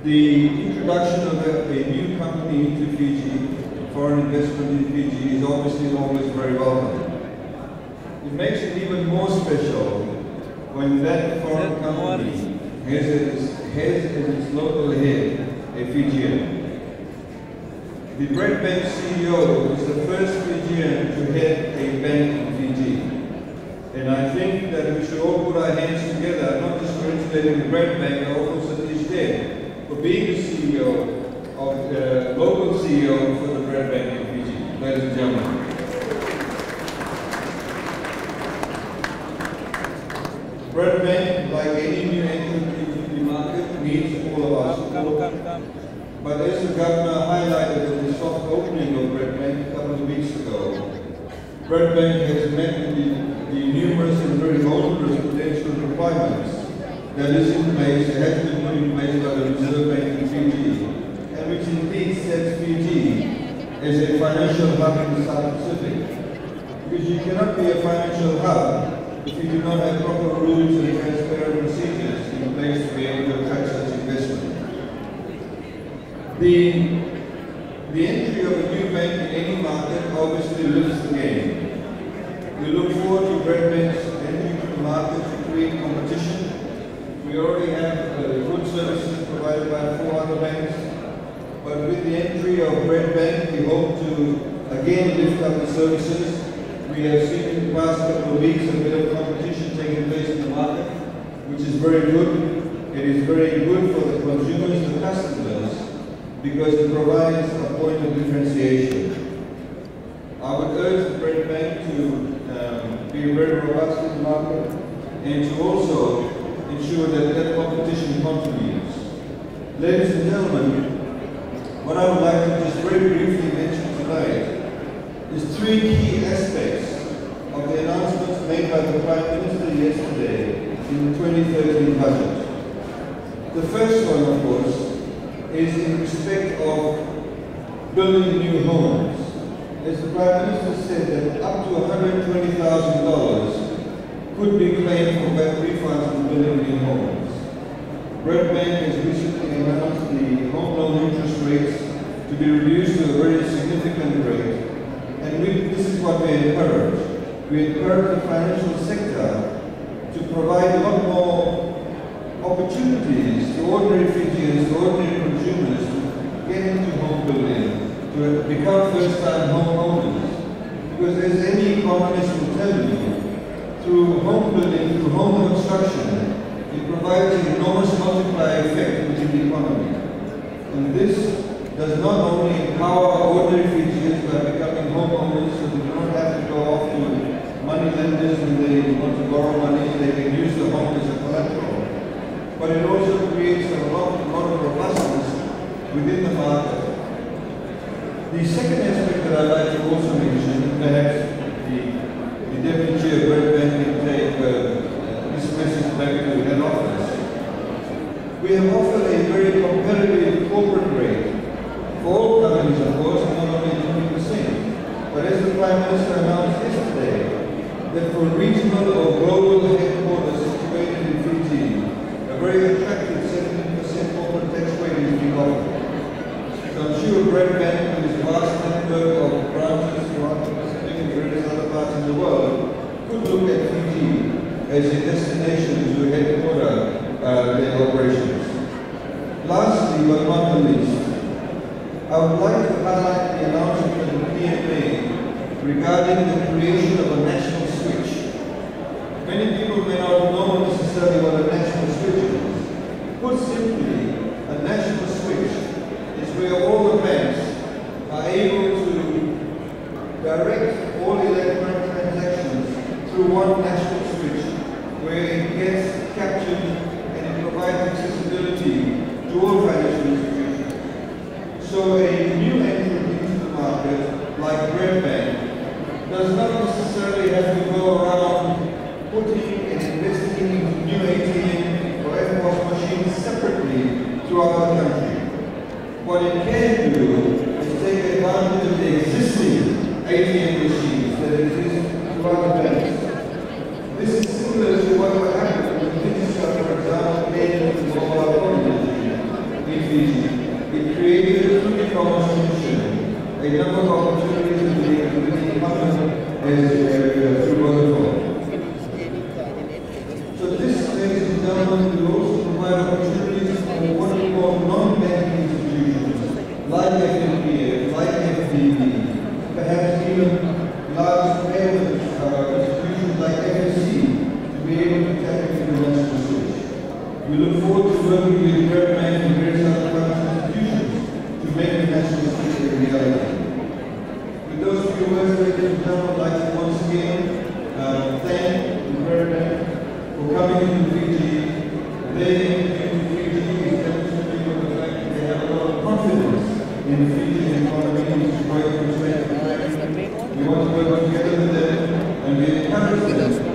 The introduction of a new company into Fiji, foreign investment in Fiji, is obviously always very welcome. It makes it even more special when that foreign company has as its local head a Fijian. The Bred Bank CEO is the first Fijian to head a bank in Fiji. And I think that we should all put our hands together, not just congratulating the Bred Bank, but also Satish Deb for being the CEO of the local CEO for the Bred Bank in Fiji. Ladies and gentlemen. Bred Bank, like any new entrant into the market, needs all of our support. But as the Governor highlighted in the soft opening of Bred Bank a couple of weeks ago, Bred Bank has met with the numerous and very onerous potential requirements that is in place, that has been put in place by the Reserve Bank in Fiji, and which indeed sets Fiji as a financial hub in the South Pacific. Because you cannot be a financial hub if you do not have proper rules and transparent procedures in place to be able to attract such investment. The entry of a new bank in any market obviously lifts the game. We look forward to Bred Bank's entry into the market to create competition. We already have good services provided by 4 other banks, but with the entry of Bred Bank, we hope to again lift up the services. We have seen in the past couple of weeks a bit of competition taking place in the market, which is very good. It is very good for the consumers, the customers, because it provides a point of differentiation. I would urge the Bred Bank to be very robust in the market and to also ensure that that competition continues. Ladies and gentlemen, what I would like to just very briefly mention tonight is 3 key aspects of the announcements made by the Prime Minister yesterday in the 2013 budget. The first one, of course, is in respect of building new homes. As the Prime Minister said, that up to $120,000 could be claimed for back refunds for building new homes. Bred Bank has recently announced the home loan interest rates to be reduced to a very significant rate. And this is what we encourage. We encourage the financial sector to provide a lot more opportunities to ordinary Fijians, to ordinary consumers to get into home building, to become first-time homeowners. Because as any economist will tell you, through home building, through home construction, it provides an enormous multiplier effect within the economy. And this does not only empower ordinary Fijians by becoming homeowners so they do not have to go off to money lenders when they want to borrow money, they can use the home as a collateral. But it also creates a lot of robustness within the market. The second aspect that I'd like to also mention, perhaps the Deputy Chair of Bred Bank can take this message back to head office. We have offered a very competitive corporate rate for all companies, of course, not only 20%. But as the Prime Minister announced yesterday, that for regional or global headquarters situated in Fiji, a very attractive 17% corporate tax rate is being offered. So I'm sure Bred Bank, with its vast network of branches throughout the Pacific and various other parts in the world, could look at Fiji as a destination to headquarter their operations. Lastly, but not the least, I would like to highlight the announcement of the PMA regarding the creation of a national switch. Many people may not know necessarily what a national switch is. Put simply, a national switch is where all the banks are able to direct all electronic transactions through one national switch, where it gets captured and it provides accessibility to all financial institutions. So a new entrant into the market, like Bred Bank, does not necessarily have to go around putting and investing in new ATM or FPOS machines separately throughout the country. What it can do is take advantage of the existing ATM machines that exist throughout the banks. This is similar to what would happen when Digicel, for example, made into the mobile phone industry in task ahead of institutions like FSC to be able to tap into the national switch. We look forward to working with World Bank and various other financial institutions to make the national switch a reality. With those few words, ladies and gentlemen, I'd like to once again thank the World Bank for coming into Fiji. They into Fiji is demonstrating the fact that they have a lot of confidence in the Fijian economy, which is quite respected. We want to work together with them and we encourage them